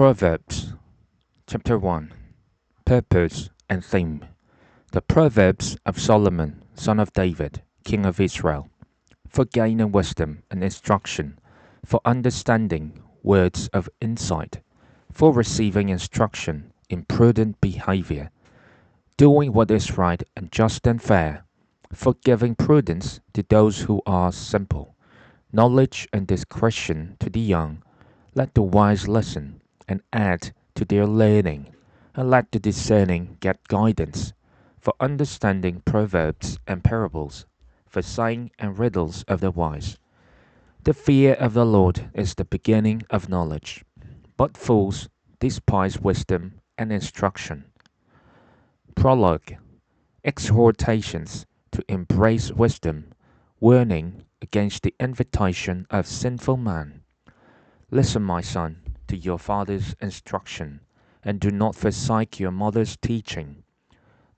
Proverbs, Chapter 1. Purpose and Theme. The Proverbs of Solomon, son of David, king of Israel, for gaining wisdom and instruction, for understanding words of insight, for receiving instruction in prudent behavior, doing what is right and just and fair, for giving prudence to those who are simple, knowledge and discretion to the young. Let the wise listen and add to their learning, and let the discerning get guidance, for understanding proverbs and parables, for saying and riddles of the wise. The fear of the Lord is the beginning of knowledge, but fools despise wisdom and instruction. Prologue. Exhortations to embrace wisdom, warning against the invitation of sinful man. Listen, my son, to your father's instruction, and do not forsake your mother's teaching.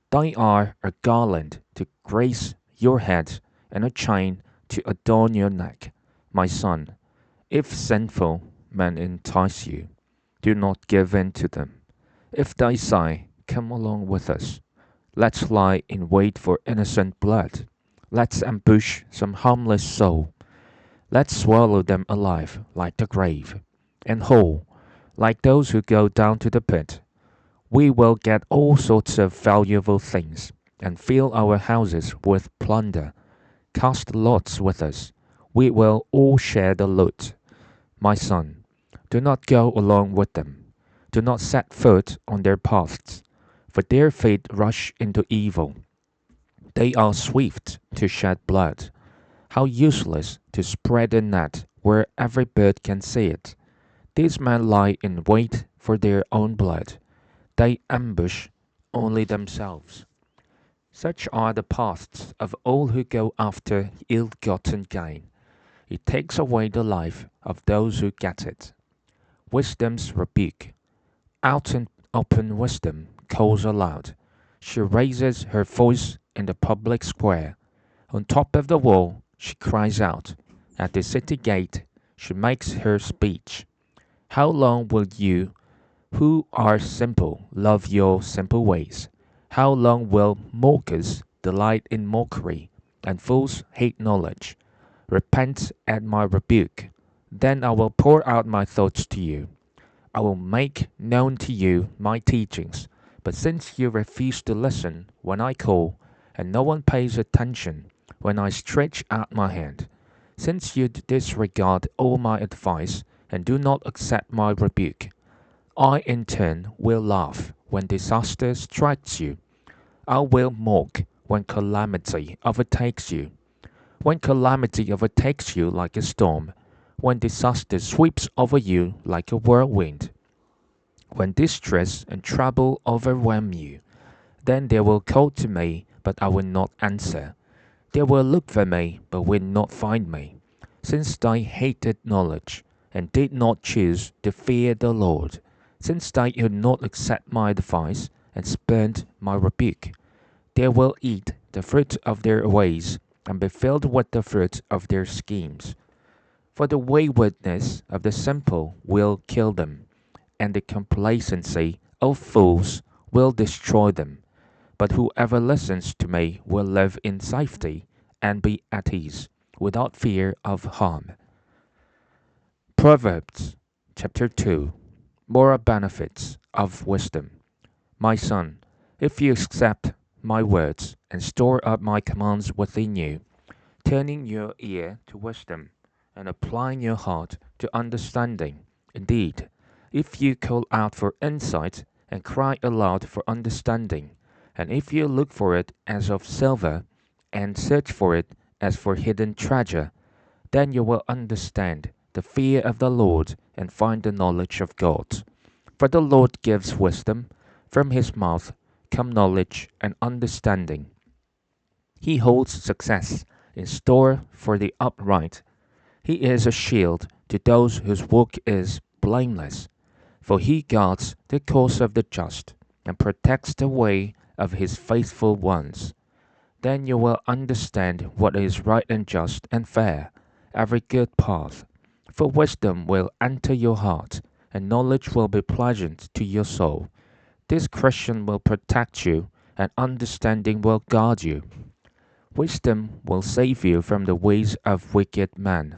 They are a garland to grace your head and a chain to adorn your neck. My son, if sinful men entice you, do not give in to them. If they say, "Come along with us," let's lie in wait for innocent blood. Let's ambush some harmless soul. Let's swallow them alive like the grave, and whole like those who go down to the pit. We will get all sorts of valuable things, and fill our houses with plunder. Cast lots with us. We will all share the loot. My son, do not go along with them. Do not set foot on their paths, for their feet rush into evil. They are swift to shed blood. How useless to spread a net where every bird can see it. These men lie in wait for their own blood. They ambush only themselves. Such are the paths of all who go after ill-gotten gain. It takes away the life of those who get it. Wisdom's rebuke. Out and open wisdom calls aloud. She raises her voice in the public square. On top of the wall, she cries out. At the city gate, she makes her speech. How long will you, who are simple, love your simple ways? How long will mockers delight in mockery, and fools hate knowledge? Repent at my rebuke. Then I will pour out my thoughts to you. I will make known to you my teachings. But since you refuse to listen when I call, and no one pays attention when I stretch out my hand, since you disregard all my advice and do not accept my rebuke, I in turn will laugh when disaster strikes you. I will mock when calamity overtakes you. When calamity overtakes you like a storm, when disaster sweeps over you like a whirlwind, when distress and trouble overwhelm you, then they will call to me, but I will not answer. They will look for me, but will not find me, since they hated knowledge, and did not choose to fear the Lord, since they did not accept my advice, and spurned my rebuke. They will eat the fruit of their ways, and be filled with the fruit of their schemes. For the waywardness of the simple will kill them, and the complacency of fools will destroy them. But whoever listens to me will live in safety and be at ease, without fear of harm. Proverbs chapter 2. Moral benefits of wisdom. My son, if you accept my words and store up my commands within you, turning your ear to wisdom and applying your heart to understanding, indeed, if you call out for insight and cry aloud for understanding, and if you look for it as of silver and search for it as for hidden treasure, then you will understand the fear of the Lord and find the knowledge of God. For the Lord gives wisdom, from his mouth come knowledge and understanding. He holds success in store for the upright. He is a shield to those whose walk is blameless, for he guards the course of the just and protects the way of his faithful ones. Then you will understand what is right and just and fair, every good path. For wisdom will enter your heart, and knowledge will be pleasant to your soul. Discretion will protect you, and understanding will guard you. Wisdom will save you from the ways of wicked men,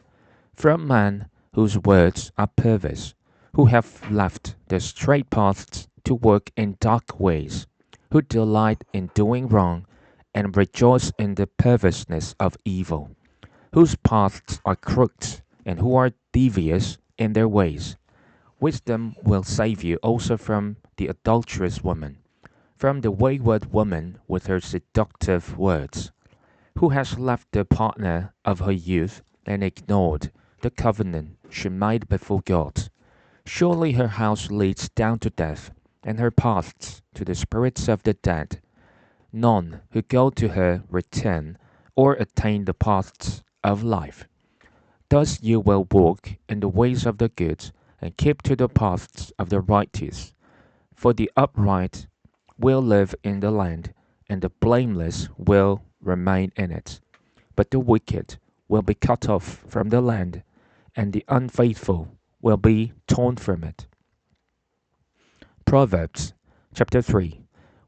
from men whose words are perverse, who have left the straight paths to work in dark ways, who delight in doing wrong and rejoice in the perverseness of evil, whose paths are crooked and who are devious in their ways. Wisdom will save you also from the adulterous woman, from the wayward woman with her seductive words, who has left the partner of her youth and ignored the covenant she made before God. Surely her house leads down to death, and her paths to the spirits of the dead. None who go to her return or attain the paths of life. Thus you will walk in the ways of the good, and keep to the paths of the righteous. For the upright will live in the land, and the blameless will remain in it. But the wicked will be cut off from the land, and the unfaithful will be torn from it. Proverbs chapter 3.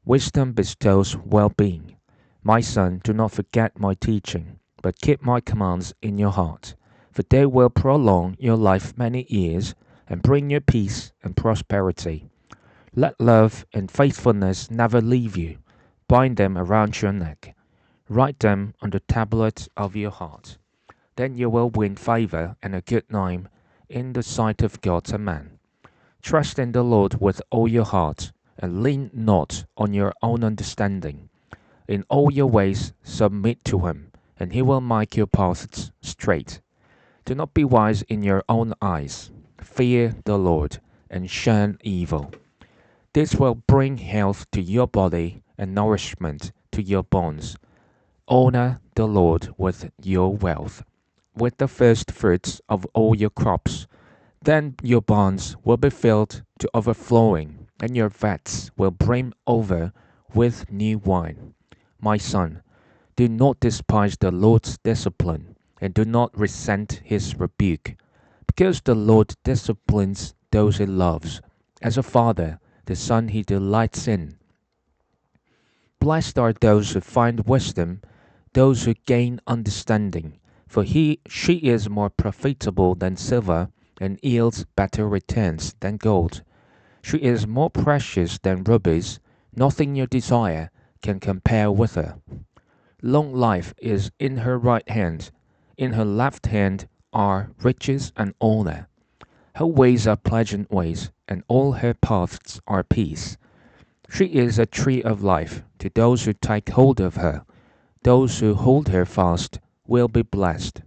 Wisdom bestows well-being. My son, do not forget my teaching, but keep my commands in your heart, for they will prolong your life many years and bring you peace and prosperity. Let love and faithfulness never leave you. Bind them around your neck. Write them on the tablet of your heart. Then you will win favor and a good name in the sight of God and man. Trust in the Lord with all your heart, and lean not on your own understanding. In all your ways submit to him, and he will make your paths straight. Do not be wise in your own eyes. Fear the Lord, and shun evil. This will bring health to your body and nourishment to your bones. Honor the Lord with your wealth, with the first fruits of all your crops. Then your barns will be filled to overflowing, and your vats will brim over with new wine. My son, do not despise the Lord's discipline, and do not resent his rebuke, because the Lord disciplines those he loves. As a father, the son he delights in. Blessed are those who find wisdom, those who gain understanding, for she is more profitable than silver, and yields better returns than gold. She is more precious than rubies, nothing you desire can compare with her. Long life is in her right hand, in her left hand are riches and honor. Her ways are pleasant ways, and all her paths are peace. She is a tree of life to those who take hold of her. Those who hold her fast will be blessed.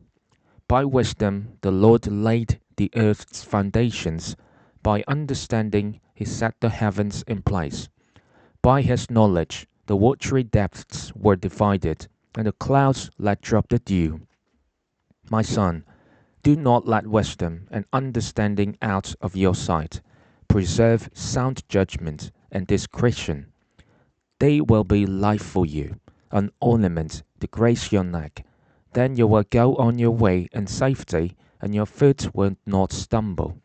By wisdom the Lord laid the earth's foundations. By understanding he set the heavens in place. By his knowledge the watery depths were divided, and the clouds let drop the dew. My son, do not let wisdom and understanding out of your sight. Preserve sound judgment and discretion. They will be life for you, an ornament to grace your neck. Then you will go on your way in safety, and your foot will not stumble.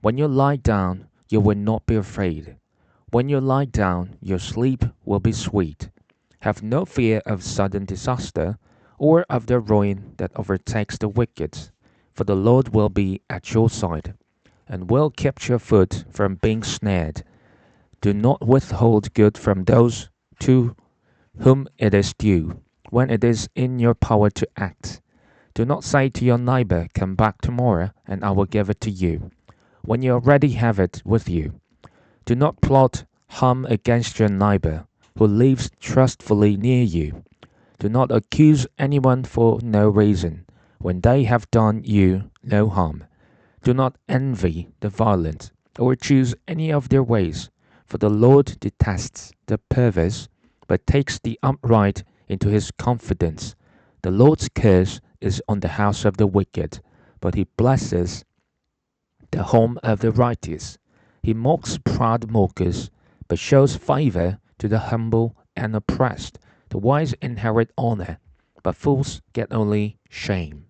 When you lie down, you will not be afraid. When you lie down, your sleep will be sweet. Have no fear of sudden disaster, or of the ruin that overtakes the wicked, for the Lord will be at your side, and will keep your foot from being snared. Do not withhold good from those to whom it is due, when it is in your power to act. Do not say to your neighbor, come back tomorrow, and I will give it to you, when you already have it with you. Do not plot harm against your neighbor, who lives trustfully near you. Do not accuse anyone for no reason, when they have done you no harm. Do not envy the violent, or choose any of their ways, for the Lord detests the perverse, but takes the upright into his confidence. The Lord's curse is on the house of the wicked, but he blesses the home of the righteous. He mocks proud mockers, but shows favor to the humble and oppressed. The wise inherit honor, but fools get only shame.